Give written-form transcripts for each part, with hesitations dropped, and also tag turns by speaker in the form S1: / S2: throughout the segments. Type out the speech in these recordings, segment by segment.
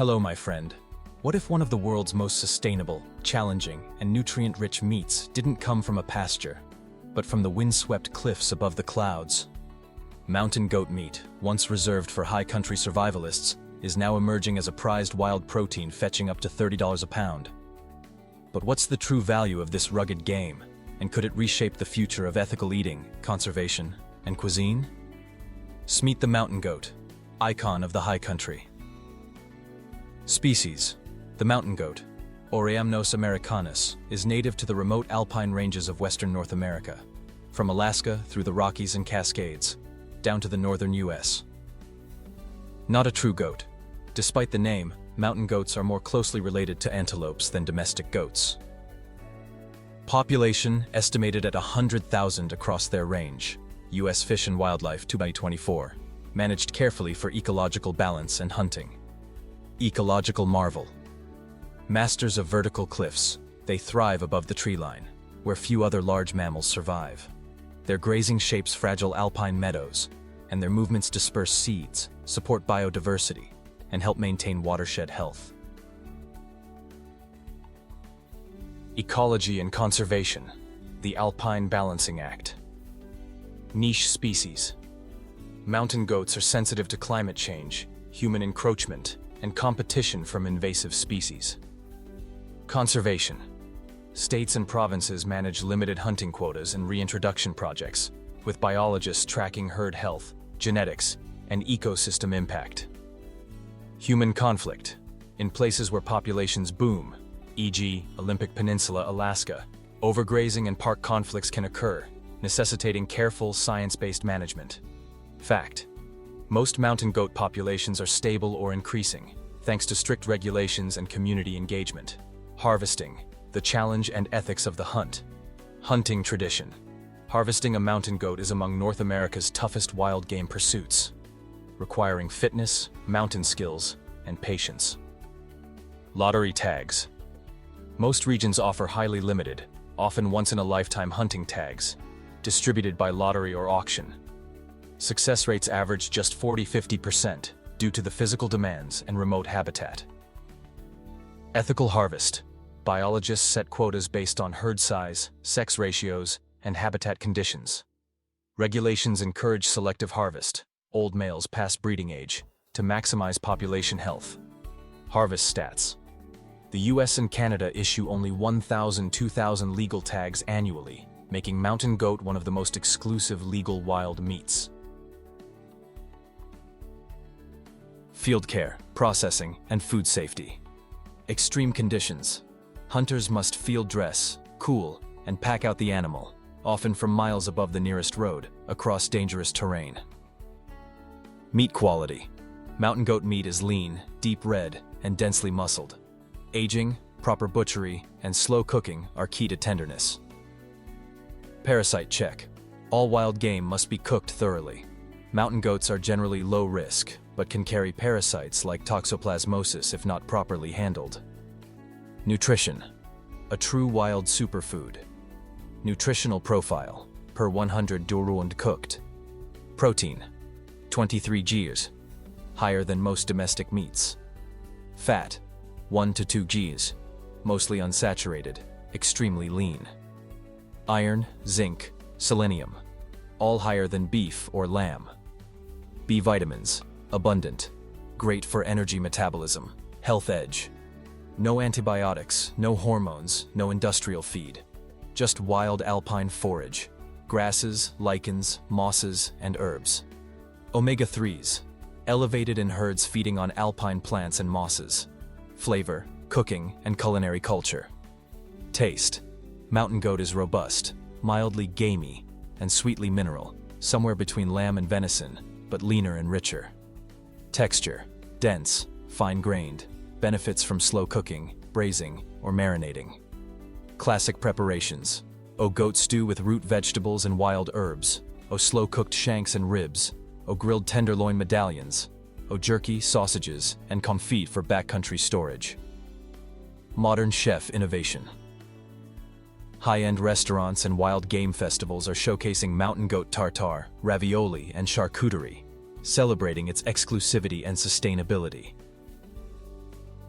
S1: Hello, my friend. What if one of the world's most sustainable, challenging, and nutrient-rich meats didn't come from a pasture, but from the windswept cliffs above the clouds? Mountain goat meat, once reserved for high country survivalists, is now emerging as a prized wild protein fetching up to $30 a pound. But what's the true value of this rugged game, and could it reshape the future of ethical eating, conservation, and cuisine? Meet the mountain goat, icon of the high country. Species: the mountain goat, Oreamnos americanus, is native to the remote alpine ranges of western North America, from Alaska through the Rockies and Cascades, down to the northern US. Not a true goat. Despite the name, mountain goats are more closely related to antelopes than domestic goats. Population estimated at 100,000 across their range. U.S. Fish and Wildlife 2024, managed carefully for ecological balance and hunting. Ecological marvel. Masters of vertical cliffs, they thrive above the tree line, where few other large mammals survive. Their grazing shapes fragile alpine meadows, and their movements disperse seeds, support biodiversity, and help maintain watershed health. Ecology and conservation, the Alpine Balancing Act. Niche species. Mountain goats are sensitive to climate change, human encroachment, and competition from invasive species. Conservation. States and provinces manage limited hunting quotas and reintroduction projects, with biologists tracking herd health, genetics, and ecosystem impact. Human conflict. In places where populations boom, e.g., Olympic Peninsula, Alaska, overgrazing and park conflicts can occur, necessitating careful, science-based management. Fact: most mountain goat populations are stable or increasing, thanks to strict regulations and community engagement. Harvesting, the challenge and ethics of the hunt. Hunting tradition. Harvesting a mountain goat is among North America's toughest wild game pursuits, requiring fitness, mountain skills, and patience. Lottery tags. Most regions offer highly limited, often once-in-a-lifetime hunting tags, distributed by lottery or auction. Success rates average just 40–50% due to the physical demands and remote habitat. Ethical harvest. Biologists set quotas based on herd size, sex ratios, and habitat conditions. Regulations encourage selective harvest, old males past breeding age, to maximize population health. Harvest stats. The US and Canada issue only 1,000–2,000 legal tags annually, making mountain goat one of the most exclusive legal wild meats. Field care, processing, and food safety. Extreme conditions. Hunters must field dress, cool, and pack out the animal, often from miles above the nearest road, across dangerous terrain. Meat quality. Mountain goat meat is lean, deep red, and densely muscled. Aging, proper butchery, and slow cooking are key to tenderness. Parasite check. All wild game must be cooked thoroughly. Mountain goats are generally low risk, but can carry parasites like toxoplasmosis if not properly handled. Nutrition. A true wild superfood. Nutritional profile, per 100 durund cooked. Protein, 23 Gs, higher than most domestic meats. Fat, 1 to 2 Gs, mostly unsaturated, extremely lean. Iron, zinc, selenium, all higher than beef or lamb. B vitamins, abundant, great for energy metabolism, health edge. No antibiotics, no hormones, no industrial feed. Just wild alpine forage, grasses, lichens, mosses, and herbs. Omega-3s, elevated in herds feeding on alpine plants and mosses. Flavor, cooking, and culinary culture. Taste. Mountain goat is robust, mildly gamey, and sweetly mineral, somewhere between lamb and venison, but leaner and richer. Texture. Dense, fine-grained, benefits from slow cooking, braising, or marinating. Classic preparations. Goat stew with root vegetables and wild herbs. Slow-cooked shanks and ribs. Grilled tenderloin medallions. Jerky, sausages, and confit for backcountry storage. Modern chef innovation. High-end restaurants and wild game festivals are showcasing mountain goat tartare, ravioli, and charcuterie, celebrating its exclusivity and sustainability.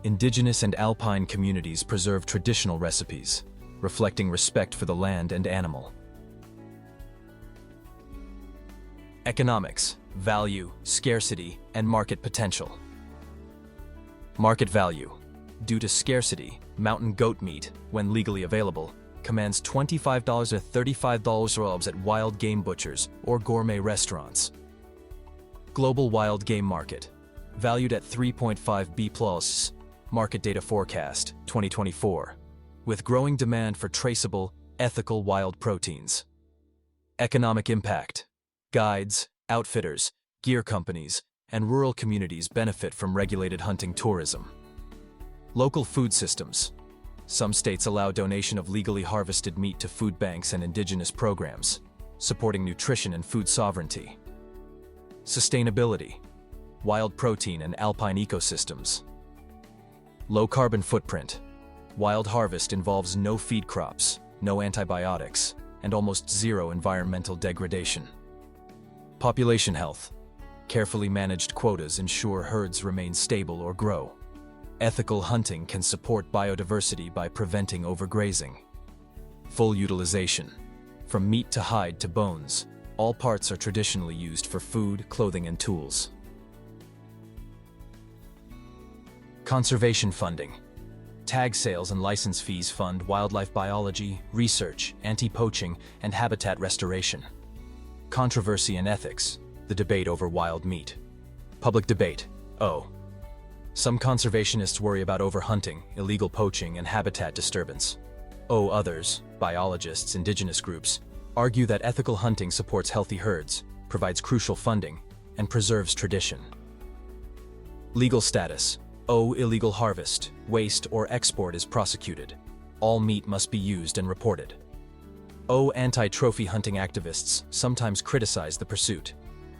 S1: Indigenous and alpine communities preserve traditional recipes, reflecting respect for the land and animal. Economics, value, scarcity, and market potential. Market value. Due to scarcity, mountain goat meat, when legally available, commands $25 to $35 at wild game butchers or gourmet restaurants. Global wild game market. Valued at 3.5 B+, Market Data Forecast, 2024, with growing demand for traceable, ethical wild proteins. Economic impact. Guides, outfitters, gear companies, and rural communities benefit from regulated hunting tourism. Local food systems. Some states allow donation of legally harvested meat to food banks and indigenous programs, supporting nutrition and food sovereignty. Sustainability. Wild protein and alpine ecosystems. Low carbon footprint. Wild harvest involves no feed crops, no antibiotics, and almost zero environmental degradation. Population health. Carefully managed quotas ensure herds remain stable or grow. Ethical hunting can support biodiversity by preventing overgrazing. Full utilization. From meat to hide to bones, all parts are traditionally used for food, clothing, and tools. Conservation funding. Tag sales and license fees fund wildlife biology, research, anti-poaching, and habitat restoration. Controversy and ethics. The debate over wild meat. Public debate. Some conservationists worry about overhunting, illegal poaching, and habitat disturbance. Others, biologists, indigenous groups, argue that ethical hunting supports healthy herds, provides crucial funding, and preserves tradition. Legal status. Illegal harvest, waste, or export is prosecuted. All meat must be used and reported. Anti-trophy hunting activists sometimes criticize the pursuit.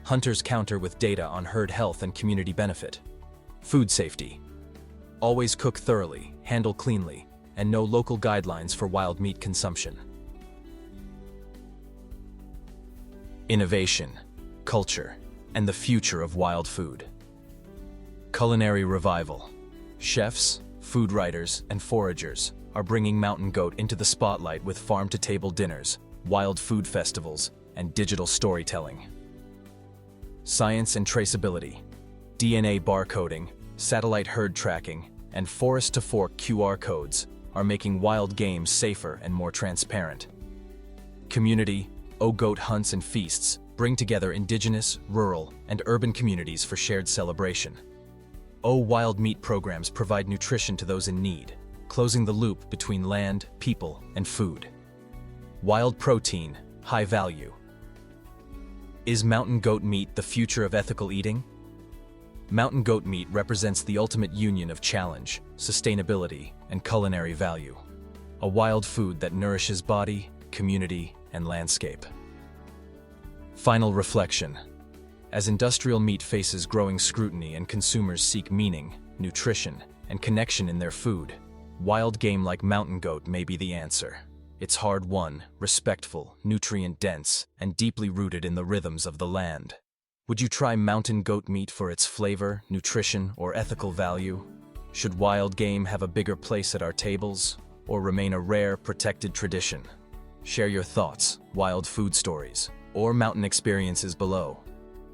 S1: Hunters counter with data on herd health and community benefit. Food safety. Always cook thoroughly, handle cleanly, and know local guidelines for wild meat consumption. Innovation, culture, and the future of wild food. Culinary revival. Chefs, food writers, and foragers are bringing mountain goat into the spotlight with farm-to-table dinners, wild food festivals, and digital storytelling. Science and traceability. DNA barcoding, satellite herd tracking, and forest-to-fork QR codes are making wild game safer and more transparent. Community, goat hunts and feasts bring together indigenous, rural, and urban communities for shared celebration. Wild meat programs provide nutrition to those in need, closing the loop between land, people, and food. Wild protein, high value. Is mountain goat meat the future of ethical eating? Mountain goat meat represents the ultimate union of challenge, sustainability, and culinary value. A wild food that nourishes body, community, and landscape. Final reflection. As industrial meat faces growing scrutiny and consumers seek meaning, nutrition, and connection in their food, wild game like mountain goat may be the answer. It's hard-won, respectful, nutrient-dense, and deeply rooted in the rhythms of the land. Would you try mountain goat meat for its flavor, nutrition, or ethical value? Should wild game have a bigger place at our tables, or remain a rare, protected tradition? Share your thoughts, wild food stories, or mountain experiences below.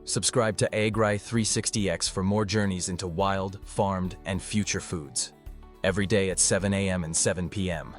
S1: Subscribe to AGRI 360X for more journeys into wild, farmed, and future foods. Every day at 7 a.m. and 7 p.m.